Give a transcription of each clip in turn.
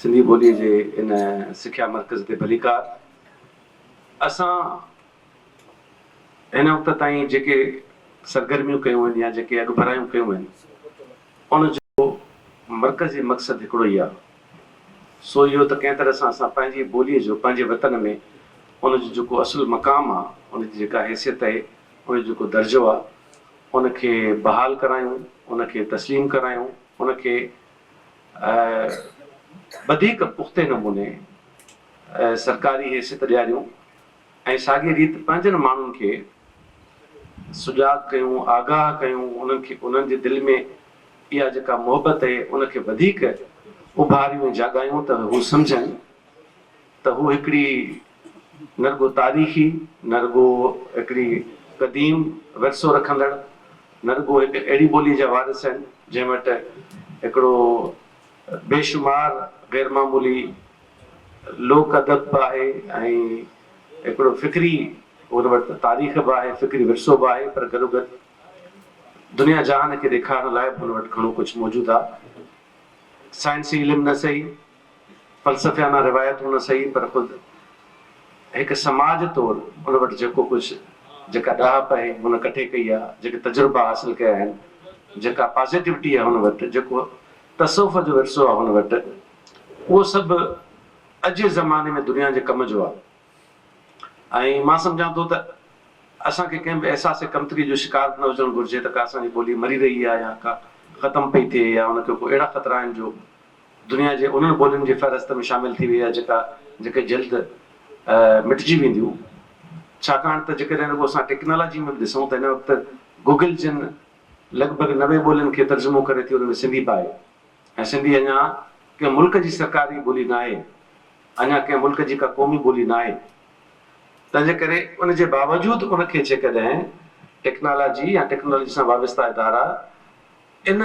सिंधी ॿोलीअ जे इन सिख्या मर्कज़ ते भलीकार। असां हिन वक़्त ताईं जेके सरगर्मियूं कयूं आहिनि या जेके अॻुभरायूं कयूं आहिनि उन जो मर्कज़ी मक़सदु हिकिड़ो ई आहे, सो इहो त कंहिं तरह सां असां पंहिंजी ॿोलीअ जो पंहिंजे वतन में उनजो जेको असुलु मक़ाम आहे, उनजी जेका हैसियत आहे, उनजो जेको दर्जो आहे, उनखे बहाल करायूं, उनखे तस्लीम करायूं, उनखे वधीक पुख़्ते नमूने सरकारी हैसियत ॾियारियूं ऐं साॻी रीति पंहिंजनि माण्हुनि खे सुजाग कयूं, आगाह कयूं, उन्हनि खे उन्हनि जे दिलि में इहा जेका मोहबत आहे उनखे वधीक उभारियूं ऐं जाॻायूं त हू सम्झनि त हू हिकिड़ी न रुॻो तारीख़ी, न रुॻो हिकिड़ी क़दीम विरसो रखंदड़, न रुॻो हिकु अहिड़ी ॿोलीअ जा वारिस आहिनि जंहिं वटि हिकिड़ो बेशुमार ग़ैरमामूली लोक अदब बि आहे ऐं हिकिड़ो फ़िक्री उन वटि तारीख़ बि आहे, फ़िक्री विरसो बि आहे, पर गॾोगॾु दुनिया जहान खे ॾेखारण लाइ बि हुन वटि घणो कुझु मौजूदु आहे। साइंसी इल्मु न सही, फ़लसफ़ियाना रिवायतूं न सही, पर ख़ुदि हिकु समाज तौरु उन वटि जेको कुझु जेका ॾाहप आहे हुन कठे कई आहे, जेके तजुर्बा हासिलु कया आहिनि, जेका पॉज़िटिविटी आहे हुन वटि, जेको तसौफ़ जो विरसो आहे हुन वटि, उहो सभु अॼु जे ज़माने में दुनिया जे कम जो आहे। ऐं मां सम्झां थो त असांखे कंहिं बि अहसास कमतरी जो शिकार न हुजणु घुरिजे त का असांजी ॿोली मरी रही आहे या का ख़तमु पई थिए या उनखे को अहिड़ा ख़तरा आहिनि जो दुनिया जे उन्हनि ॿोलियुनि जे फ़हरिस्त में शामिलु थी वई आहे जेके जल्द मिटिजी वेंदियूं। छाकाणि त जेकॾहिं रुॻो असां टेक्नोलॉजी में बि ॾिसूं त हिन वक़्तु गूगल जिन लॻभॻि 90 ॿोलियुनि खे तर्जुमो करे थी, उनमें सिंधी बि आहे ऐं सिंधी अञा कंहिं मुल्क जी सरकारी ॿोली न आहे, अञा कंहिं मुल्क जी का क़ौमी ॿोली न आहे। तंहिंजे करे उनजे बावजूदि उनखे जेकॾहिं टेक्नोलॉजी या टेक्नोलॉजी सां वाबस्ता इदारा इन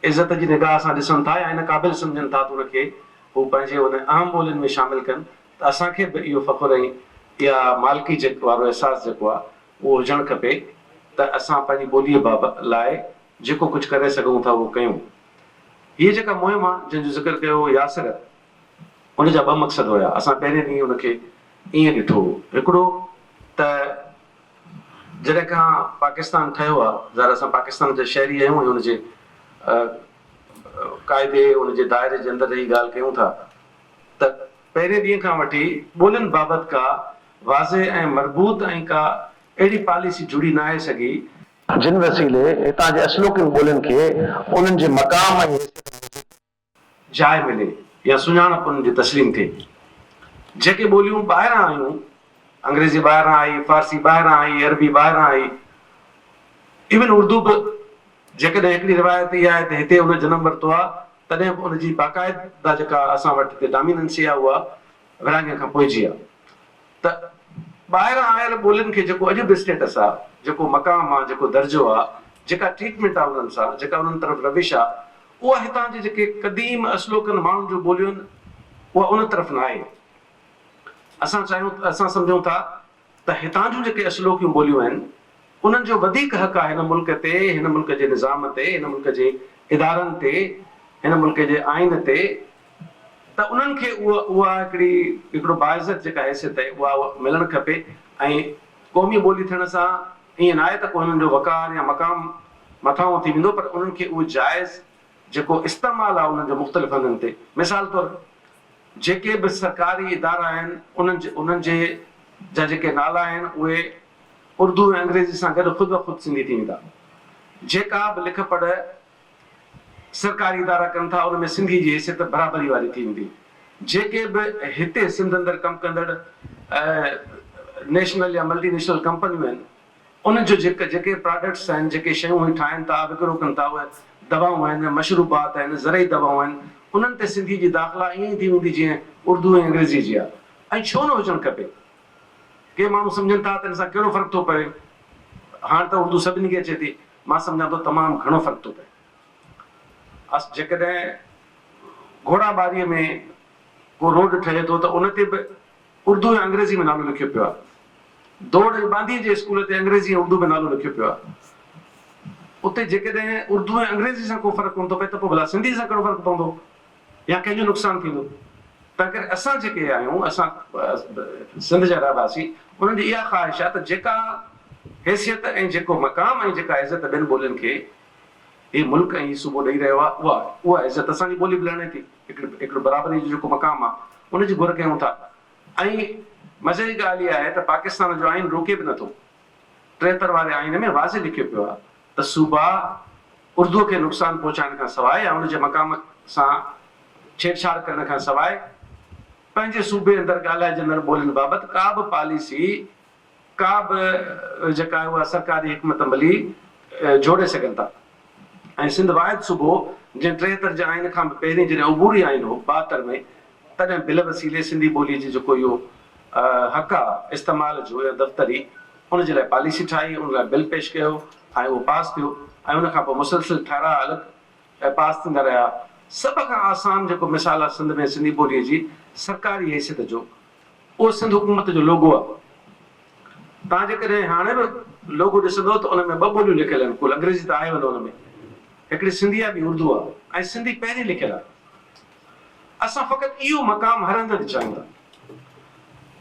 इज़त जी निगाह सां ॾिसनि था या इन क़ाबिल सम्झनि था त उनखे हू पंहिंजे उन अहम ॿोलियुनि में शामिलु कनि, त असांखे बि इहो फ़ख़ुरु ऐं इहा मालिकी जेको वारो अहसासु जेको आहे उहो हुजणु खपे त असां पंहिंजी ॿोलीअ बाबति लाइ जेको कुझु करे सघूं था उहो कयूं। हीअ जेका मुहिम आहे जंहिंजो ज़िक्र कयो यासिर, उनजा 2 मक़सद हुया। असां पहिरें ॾींहुं उनखे ईअं ॾिठो, हिकिड़ो त जॾहिं खां पाकिस्तान ठहियो आहे, ज़ाहिर असां पाकिस्तान जा शहरी आहियूं ऐं हुनजे क़ाइदे उनजे दाइरे जे अंदरि रही ॻाल्हि कयूं था, त पहिरें ॾींहं खां वठी ॿोलियुनि बाबति का वाज़े ऐं मरबूत ऐं का अहिड़ी पॉलिसी जुड़ी न आहे सघी जिन वसीले हितां जे असलोकिन ॿोलियुनि खे उन्हनि जे मक़ाम ऐं जाइ मिले या सुञाणप उन्हनि जी तस्लीम थिए। जेके ॿोलियूं ॿाहिरां आयूं, अंग्रेज़ी ॿाहिरां आई, फारसी ॿाहिरां आई, अरबी ॿाहिरां आई, इवन उर्दू बि जेकॾहिं हिकिड़ी रिवायत इहा आहे त हिते उन जनमु वरितो आहे, तॾहिं बि उनजी बाक़ाइदा जेका असां वटि हिते डोमिनेंसी आहे उहा विरहाङे खां पोइजी आहे। त ॿाहिरां आयल ॿोलियुनि खे जेको अॼु बि स्टेटस आहे, जेको मक़ाम आहे, जेको दर्जो आहे, जेका ट्रीटमेंट आहे उन्हनि सां, जेका उन्हनि तरफ़ रविश आहे, उहा हितां जे जेके क़दीम असलोकनि माण्हुनि जो ॿोलियूं आहिनि उहा उन तरफ़ न आहे। असां सम्झूं था त हितां जूं जेके असलोकियूं ॿोलियूं आहिनि उन्हनि जो वधीक हक़ आहे हिन मुल्क ते, हिन मुल्क जे निज़ाम ते, हिन मुल्क जे इदारनि ते, हिन मुल्क जे आइन ते, त उन्हनि खे उहा हिकिड़ो बाइज़त जेका हैसियत आहे उहा मिलणु खपे। ऐं क़ौमी ॿोली थियण सां ईअं न आहे त कोई हुननि जो वक़ार या मक़ाम मथां थी वेंदो, पर उन्हनि खे उहो जाइज़ जेको इस्तेमालु आहे उन्हनि जो मुख़्तलिफ़ हंधनि ते, मिसाल तौरु जेके बि सरकारी इदारा आहिनि उन्हनि जे जा जेके नाला आहिनि उहे उर्दू ऐं अंग्रेज़ी सां गॾु ख़ुदि ब ख़ुदि सिंधी थी वेंदा। जेका बि लिख पढ़ सरकारी इदारा कनि था उनमें सिंधी जी हैसियत बराबरी वारी थी वेंदी। जेके बि हिते सिंध अंदरि कमु कंदड़ नेशनल या मल्टीनेशनल कंपनियूं आहिनि, उन्हनि जो जेके प्रोडक्ट्स आहिनि, जेके शयूं ठाहिनि था, विकिरो कनि था, उहे दवाऊं आहिनि, मशरूबात आहिनि, ज़रई दवाऊं आहिनि, उन्हनि ते सिंधी जी दाख़िला ईअं ई थी वेंदी जीअं उर्दू ऐं अंग्रेज़ी जी आहे। ऐं छो न हुजणु खपे? के माण्हू सम्झनि था त हिन सां कहिड़ो फ़र्क़ु थो पए, हाणे त उर्दू सभिनी खे अचे थी, मां सम्झां थो तमामु घणो फ़र्क़ु थो पए। जेकॾहिं घोड़ाबारीअ में को रोड ठहे थो त उन ते बि उर्दू ऐं अंग्रेज़ी में नालो लिखियो पियो आहे, दौड़ बांदी जे स्कूल ते अंग्रेज़ी ऐं उर्दू में नालो लिखियो पियो आहे। उते जेकॾहिं उर्दू ऐं अंग्रेज़ी सां को फ़र्क़ु कोन थो पए त पोइ भला सिंधी सां कहिड़ो फ़र्क़ु पवंदो? या कंहिंजो नुक़सानु थींदो। तंहिं करे असां जेके आहियूं, असां सिंध जा रहवासी, उन्हनि जी इहा ख़्वाहिश आहे त जेका हैसियत ऐं जेको मक़ाम ऐं जेका इज़त ॿियनि ॿोलियुनि खे हीउ मुल्क ऐं सूबो ॾेई रहियो आहे, उहा इज़त असांजी ॿोली बि लहणे थी। हिकिड़ो बराबरी जो जेको मक़ाम आहे उनजी घुर कयूं था। ऐं मज़े जी ॻाल्हि इहा आहे त पाकिस्तान जो आइन रोके बि नथो। 73 वारे आइन में वाज़े लिखियो पियो आहे त सूबा उर्दूअ खे नुक़सानु पहुचाइण खां सवाइ या उनजे मक़ाम सां छेड़छाड़ करण खां सवाइ पंहिंजे सूबे अंदरि ॻाल्हाइजंदड़ ॿोलियुनि बाबति का बि पॉलिसी, का बि जेका आहे उहा सरकारी हिकमत अमली जोड़े सघनि था। ऐं सिंध वाहिद सूबो जंहिं 73 जे आइन खां पहिरीं जॾहिं उबूरी आइन हो 72 में, तॾहिं बिल वसीले सिंधी ॿोलीअ जी जेको इहो हक़ आहे इस्तेमाल जो या दफ़्तरी, उनजे लाइ पॉलिसी ठाही, उन लाइ बिल पेश कयो ऐं उहो पास थियो। ऐं उन खां पोइ मुसलसिल ठारा अलॻि पास थींदा रहिया। सभ खां आसान जेको मिसाल आहे सिंध में सिंधी ॿोलीअ जी सरकारी हैसियत जो, उहो सिंध हुकूमत जो लोगो आहे। तव्हां जेकॾहिं हाणे बि लोगो ॾिसंदो त उन में 2 ॿोलियूं लिखियल आहिनि, कुल अंग्रेज़ी त आहे वञो हुन में, हिकिड़ी सिंधी आहे, ॿी उर्दू आहे, ऐं सिंधी पहिरीं लिखियल आहे। असां फ़क़ति इहो मक़ाम हर हंधि चाहियूं था।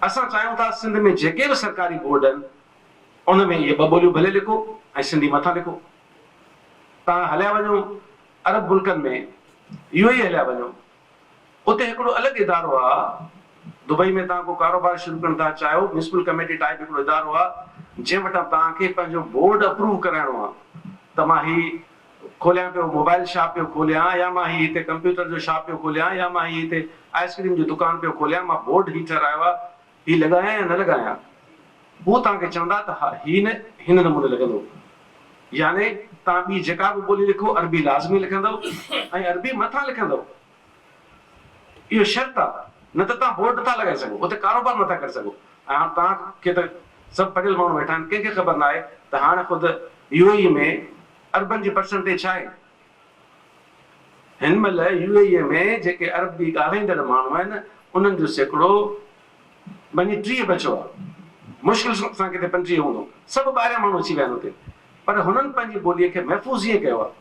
असां चाहियूं था सिंध में जेके बि सरकारी बोर्ड आहिनि उन में इहे 2 ॿोलियूं भले लिखो ऐं सिंधी मथां लिखो। तव्हां हलिया वञो अरब मुल्कनि में, UAE हलिया वञो, उते हिकिड़ो अलॻि इदारो आहे। दुबई में तव्हां को कारोबार शुरू करण था चाहियो, म्यूनिसिपल कमेटी टाइप हिकिड़ो इदारो आहे जंहिं वटां तव्हांखे पंहिंजो बोर्ड अप्रूव कराइणो आहे त मां ही खोलियां पियो मोबाइल शॉप पियो खोलियां, या मां ही हिते कंप्यूटर जो शॉप पियो खोलियां, या मां ही हिते आइस्क्रीम जी दुकान पियो खोलियां, मां बोर्ड ही ठारायो आहे, ही लॻायां या न लॻायां। उहो तव्हांखे चवंदा त हा ही न हिन नमूने लॻंदो। याने तव्हां ॿी जेका बि ॿोली लिखो अरबी लाज़मी लिखंदव ऐं अरबी मथां लिखंदव। इहो शर्त आहे, न त तव्हां बोर्ड नथा लॻाए सघो, उते कारोबार नथा करे सघो। ऐं हाणे तव्हांखे त सभु पढ़ियल माण्हू वेठा आहिनि, कंहिंखे ख़बर न आहे त हाणे ख़ुदि UAE में अरबनि जी परसेंटेज छा आहे। हिन महिल UAE में जेके अरबी ॻाल्हाईंदड़ माण्हू आहिनि उन्हनि जो सैकड़ो वञी 30 बचियो आहे। मुश्किल सां किथे 35 हूंदो, सभु ॿाहिरियां माण्हू अची विया आहिनि उते। पर हुननि पंहिंजी ॿोलीअ खे महफ़ूज़ ईअं कयो आहे,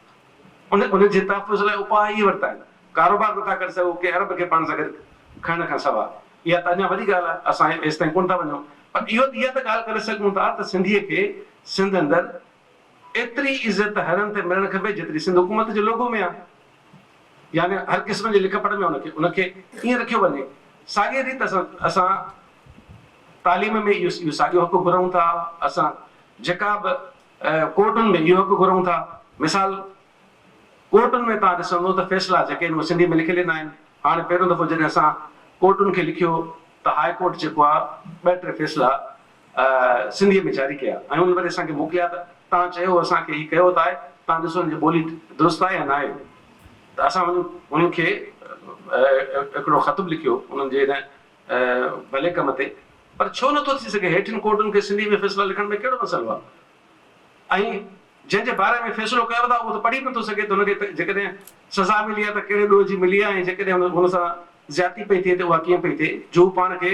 उनजे तहफ़ुज़ लाइ उपाय इहे वरिता आहिनि। कारोबार नथा करे सघो के अरब खे पाण सां गॾु खणण खां सवाइ। इहा त अञा वॾी ॻाल्हि आहे, असां हेसि ताईं कोन था वञूं। पर इहा त ॻाल्हि करे सघूं था त सिंधीअ खे सिंध अंदरि एतिरी इज़त हर हंधि ते मिलणु खपे जेतिरी सिंध हुकूमत जे लोगो में आहे। यानी हर क़िस्म जे लिख पढ़ में उनखे ईअं रखियो वञे। साॻिए रीति असां तालीम में इहो साॻियो हक़ घुरूं था। असां जेका बि कोर्टुनि में इहो हक़ घुरूं था। मिसाल कोर्टुनि में तव्हां ॾिसंदो त फ़ैसिला जेके आहिनि उहे सिंधी में लिखियल न आहिनि। हाणे पहिरियों दफ़ो जॾहिं असां कोर्टुनि खे लिखियो त हाई कोर्ट जेको आहे 2-3 फ़ैसिला सिंधीअ में जारी कया ऐं उन वरी असांखे मोकिलिया त तव्हां चयो असांखे हीउ कयो त आहे, तव्हां ॾिसो हिनजी ॿोली दुरुस्त आहे या न आहे। त असां उन्हनि खे हिकिड़ो ख़त बि लिखियो उन्हनि जे हिन भले कम ते। पर छो नथो थी सघे हेठियुनि कोर्टुनि खे सिंधी में फ़ैसिला लिखण में कहिड़ो मसइलो आहे। ऐं जंहिंजे बारे में फ़ैसिलो कयो था उहो त पढ़ी नथो सघे, त हुनखे जेकॾहिं सज़ा मिली आहे त कहिड़े ॾोह जी मिली आहे, ऐं जेकॾहिं हुन सां ज़्यादती पई थिए त उहा कीअं पई थिए, जो पाण खे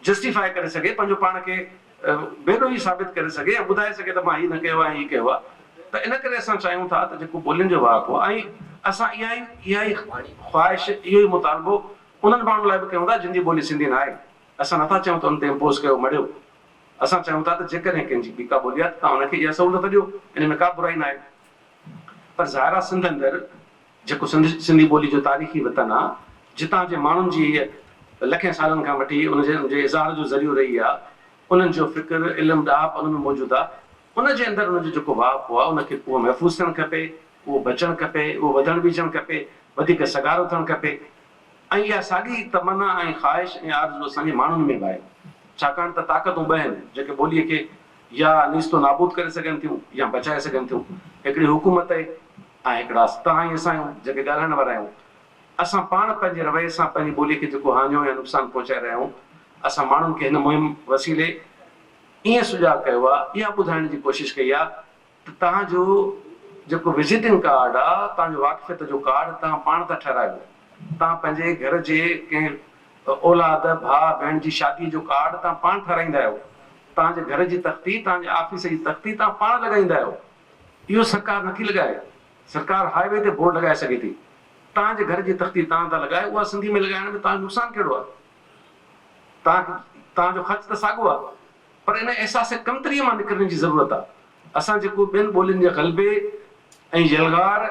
जस्टिफाई करे सघे, पंहिंजो पाण खे बेॾोही साबित करे सघे ऐं ॿुधाए सघे त मां हीउ न कयो आहे हीउ कयो आहे। त इन करे असां चाहियूं था त जेको ॿोलियुनि जो वाक़ो आहे ऐं असां इहा ई ख़्वाहिश, इहो ई मुतालबो उन्हनि माण्हुनि लाइ बि कयूं था जिन जी ॿोली सिंधी न आहे। असां नथा चऊं त उन ते इम्पोज़ कयो मड़ियो। असां चाहियूं था त जेकॾहिं कंहिंजी ॿी का ॿोली आहे त तव्हां हुनखे इहा सहूलियत ॾियो, इन में का बुराई न आहे। पर ज़ाहिर आहे सिंध अंदरि जेको सिंधी ॿोली जो तारीख़ी वतन आहे, जितां जे माण्हुनि जी लखें सालनि खां वठी उनजे इज़हार जो ज़रियो रही आहे, उन्हनि जो फ़िक्र इल्मु ॾाप उन में मौजूदु आहे। उनजे अंदरि उनजो जेको वाक़ो आहे उनखे उहो महफ़ूज़ थियणु खपे, उहो बचणु खपे, उहो वधणु बीजणु खपे, वधीक सगारो थियणु खपे। ऐं इहा साॻी तमना ऐं ख़्वाहिश ऐं आरज़ू असांजे माण्हुनि में बि आहे। छाकाणि त ताक़तूं 2 आहिनि जेके ॿोलीअ खे या नीस्तो नाबूद करे सघनि थियूं या बचाए सघनि थियूं। हिकिड़ी हुकूमत आहे ऐं हिकिड़ा तव्हां ई असां आहियूं जेके ॻाल्हाइण वारा आहियूं। असां पाण पंहिंजे रवैये सां पंहिंजी ॿोलीअ खे जेको हानियो या नुक़सानु पहुचाए रहिया आहियूं, असां माण्हुनि खे हिन मुहिम वसीले ईअं सुञाण कयो आहे, इहा ॿुधाइण जी कोशिशि कई आहे त तव्हांजो जेको विज़िटिंग कार्ड आहे, तव्हांजो वाक़फ़ियत जो कार्ड तव्हां पाण था ठारायो। तव्हां पंहिंजे घर जे कंहिं औलाद भाउ भेण जी शादीअ जो कार्ड तव्हां पाण ठाराईंदा आहियो। तव्हांजे घर जी तख़्ती, तव्हांजे ऑफिस जी तख़्ती तव्हां पाण लॻाईंदा आहियो। इहो सरकार नथी लॻाए। सरकार हाईवे ते बोर्ड लॻाए सघे थी, तव्हांजे घर जी तख़्ती तव्हां था लॻायो, उहा सिंधी में लॻाइण में तव्हांजो नुक़सानु कहिड़ो आहे? तव्हांजो ख़र्च त साॻियो आहे, पर इन अहसास कमतरीअ मां निकिरण जी ज़रूरत आहे। असां जेको ॿियनि ॿोलियुनि जे ग़लबे ऐं यलगार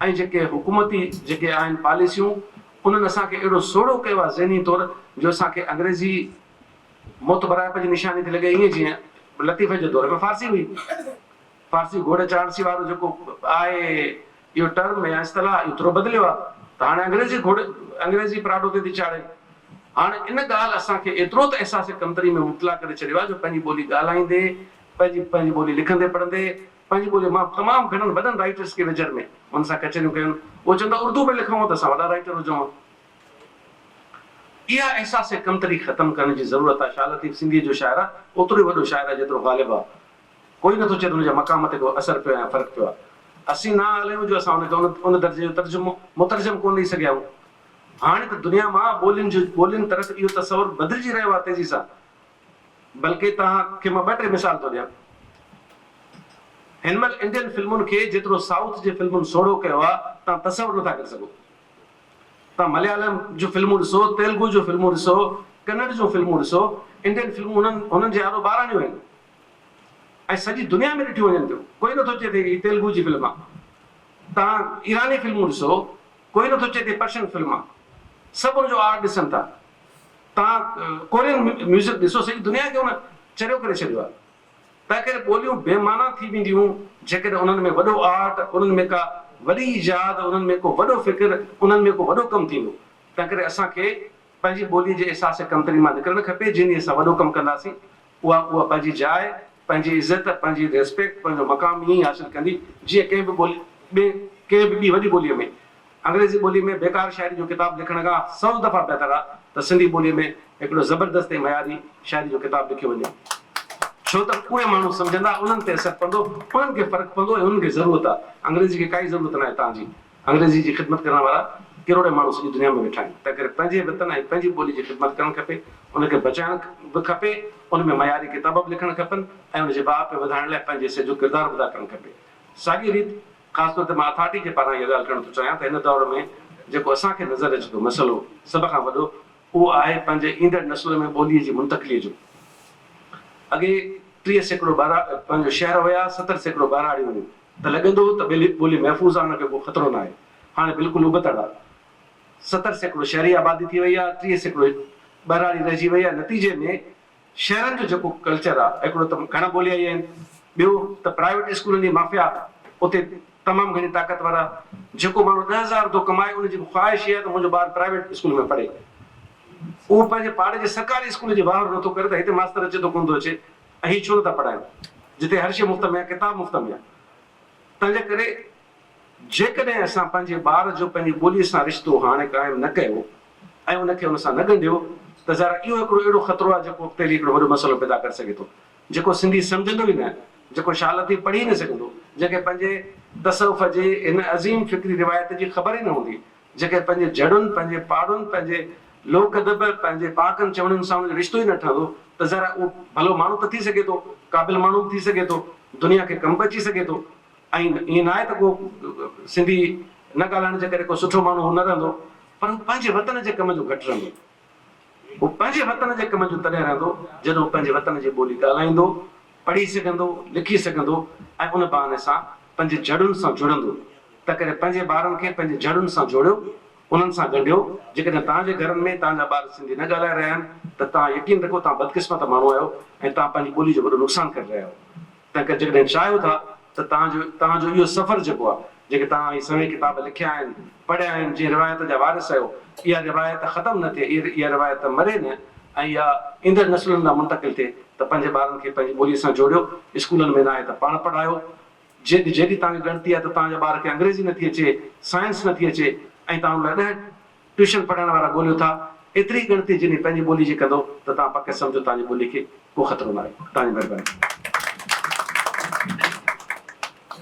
ऐं जेके हुकूमती जेके आहिनि पॉलिसियूं, उन्हनि असांखे अहिड़ो सोढ़ो कयो आहे ज़हनी तौरु, जो असांखे अंग्रेज़ी मोतबराइप जी निशानी थी लॻे। ईअं जीअं लतीफ़े जे दौर में फारसी हुई, फारसी घोड़े चाड़सी वारो जेको आहे इहो टर्म या इस्तलाह, इहो थोरो बदिलियो आहे, त हाणे अंग्रेज़ी पराडो ते थी चाढ़े। हाणे इन ॻाल्हि असांखे एतिरो त अहसास कमतरी में मुबतला करे छॾियो आहे, जो पंहिंजी ॿोली ॻाल्हाईंदे, पंहिंजी ॿोली लिखंदे पढ़ंदे, पंहिंजी ॿोली मां तमामु घणनि वॾनि राइटर्स खे वेझर में हुन सां कचरियूं कयूं, उहो चवंदा उर्दू में लिखूं त असां वॾा राइटर हुजूं। इहा अहसास कमतरी ख़तमु करण जी ज़रूरत आहे। शाह लतीफ़ सिंधीअ जो शाइर आहे, ओतिरो ई वॾो शाइर आहे जेतिरो ग़ालिब आहे। कोई नथो चए त हुनजे मक़ाम ते को असरु पियो आहे, फ़र्क़ु पियो आहे। असीं न हलियूं जो असां हुनखे उन दर्जे जो तर्जुमो मुतरजम कोन ॾेई सघिया आहियूं। हाणे त दुनिया मां ॿोलियुनि तरफ़ इहो तसवुर बदिलिजी रहियो आहे तेज़ी सां। बल्कि तव्हांखे मां 2-3 मिसाल थो ॾियां। हिन महिल इंडियन फिल्मुनि खे जेतिरो साउथ जे फिल्मुनि सोढ़ो कयो आहे, तव्हां तसवुरु नथा करे सघो। तव्हां मलयालम जूं फिल्मूं ॾिसो, तेलुगु जूं फिल्मूं ॾिसो, कन्नड़ जूं फिल्मूं ॾिसो, इंडियन फिल्मूं हुननि जे आरो ॿाराणियूं आहिनि ऐं सॼी दुनिया में ॾिठियूं वञनि थियूं। कोई नथो चए ते तेलुगु जी फिल्म आहे। तव्हां ईरानी फिल्मूं ॾिसो, कोई नथो चए ते पर्शियन फिल्म आहे। सभु हुनजो आर्ट ॾिसनि था। तव्हां कोरियन म्यूज़िक ॾिसो, सॼी दुनिया खे हुन चरियो करे छॾियो आहे। तंहिं करे ॿोलियूं बेमाना थी वेंदियूं जेकॾहिं उन्हनि में वॾो आर्ट, उन्हनि में का वॾी ईजाद, उन्हनि में को वॾो फ़िक्र, उन्हनि में को वॾो कमु थींदो। तंहिं करे असांखे पंहिंजी ॿोलीअ जे अहसास कमतरी मां निकिरणु खपे। जिन असां वॾो कमु कंदासीं, उहा पंहिंजी जाइ, पंहिंजी इज़त, पंहिंजी रिस्पेक्ट, पंहिंजो मक़ाम ईअं ई हासिलु कंदी, जीअं कंहिं बि वॾी ॿोलीअ में। अंग्रेज़ी ॿोली में बेकार शाइरी जो किताबु लिखण खां 100 दफ़ा बहितर आहे त सिंधी ॿोलीअ में हिकिड़ो ज़बरदस्त ऐं मयारी शाइरी जो किताबु लिखियो वञे। छो त उहे माण्हू सम्झंदा, उन्हनि ते असरु पवंदो, उन्हनि खे फ़र्क़ु पवंदो ऐं उन्हनि खे ज़रूरत आहे। अंग्रेज़ी खे काई ज़रूरत न आहे तव्हांजी। अंग्रेज़ी जी ख़िदमत करण वारा करोड़े माण्हू सॼी दुनिया में वेठा आहिनि। तंहिं करे पंहिंजे वतन ऐं पंहिंजी ॿोली जी ख़िदमत करणु खपे, उनखे बचाइणु बि खपे, उन में मयारी किताब बि लिखणु खपनि ऐं उनजे भाउ पे वधाइण लाइ पंहिंजे सॼो किरदारु अदा करणु खपे। साॻी रीति ख़ासि तौर ते मां अथॉरिटी जे पारां इहा ॻाल्हि करणु थो चाहियां त हिन दौर में जेको असांखे नज़र अचे थो मसइलो सभ खां वॾो, उहो आहे पंहिंजे ईंदड़ नस्ल में ॿोलीअ जी मुंतक़िलीअ जो। अॻे 30% पंहिंजो शहर हुया, 70% ॿाराड़ियूं हुयूं, त लॻंदो हो त ॿोली महफ़ूज़ आहे, हुनखे को ख़तरो न आहे। हाणे बिल्कुलु उबतड़ आहे। 70% शहरी आबादी थी वई आहे, 30% ॿाराड़ी रहिजी वई आहे। नतीजे में शहरनि जो जेको कल्चर आहे, हिकिड़ो त घणा ॿोलिया ई आहिनि, ॿियो त प्राइवेट स्कूलनि जी माफ़िया उते तमामु घणी ताक़तवर आहे। जेको माण्हू 10,000 थो कमाए, उनजी ख़्वाहिश इहा आहे त मुंहिंजो ॿारु प्राइवेट स्कूल में पढ़े। उहो पंहिंजे पाड़े जे सरकारी स्कूल जी वाह नथो करे त हिते मास्तर अचे थो कोन थो अचे ऐं हीअ छो नथा पढ़ाइनि, जिते हर शइ मुफ़्त में आहे, किताब मुफ़्त में आहे। तंहिंजे करे जेकॾहिं असां पंहिंजे ॿार जो पंहिंजी ॿोलीअ सां रिश्तो हाणे क़ाइमु न कयो ऐं उनखे उन सां न ॻंढियो, त ज़रा इहो हिकिड़ो अहिड़ो ख़तरो आहे जेको अॻिते हली हिकिड़ो वॾो मसइलो पैदा करे सघे थो। जेको सिंधी सम्झंदो ई न, जेको शाह लतीफ़ पढ़ी न सघंदो, जंहिंखे पंहिंजे तसवुफ़ जे हिन अज़ीम फ़िक्री रिवायत जी ख़बर ई न हूंदी, जेके पंहिंजे जड़ुनि, पंहिंजे पाड़ुनि, पंहिंजे लोक अदब, पंहिंजे पाकनि चवणनि सां उनजो रिश्तो ई न ठहंदो, त ज़रा उहो भलो माण्हू त थी सघे थो, क़ाबिल माण्हू बि थी सघे थो, दुनिया खे कमु अची सघे थो। ऐं ईअं न आहे त को सिंधी न ॻाल्हाइण जे करे को सुठो माण्हू न रहंदो, पर हू पंहिंजे वतन जे कम जो घटि रहंदो। हू पंहिंजे वतन जे कम जो तॾहिं रहंदो जॾहिं पंहिंजे वतन जी ॿोली ॻाल्हाईंदो, पढ़ी सघंदो, लिखी सघंदो ऐं उन बहाने सां पंहिंजे जड़ुनि सां जुड़ंदो। त करे पंहिंजे ॿारनि खे पंहिंजे जड़ुनि सां जोड़ियो, उन्हनि सां ॻंढियो। जेकॾहिं तव्हांजे घरनि में तव्हांजा ॿार सिंधी न ॻाल्हाए रहिया आहिनि, त तव्हां यकीन रखो तव्हां बदकिस्मत माण्हू आहियो ऐं तव्हां पंहिंजी ॿोली जो वॾो नुक़सानु करे रहिया आहियो। तंहिं करे जेकॾहिं चाहियो था त तव्हांजो इहो सफ़र जेको आहे, जेके तव्हां इहे सभई किताब लिखिया आहिनि, पढ़िया आहिनि, जीअं रिवायत जा वारिस आहियो, इहा रिवायत ख़तमु न थिए, इहा रिवायत मरे न ऐं इहा ईंदड़ नस्लुनि लाइ मुंतक़िल थिए, त पंहिंजे ॿारनि खे पंहिंजी ॿोलीअ सां जोड़ियो। स्कूलनि में न आहे त पाण पढ़ायो। जेॾी तव्हांखे ॻणती आहे त तव्हांजे ॿार खे अंग्रेज़ी नथी अचे, साइंस नथी अचे ऐं तव्हां हुन लाइ 10 ट्यूशन पढ़ाइण वारा ॻोल्हियो था, एतिरी ॻणती जॾहिं पंहिंजी ॿोली जी कंदो त तव्हां पक सम्झो तव्हांजी ॿोली खे को ख़तरो न आहे। तव्हांजी महिरबानी।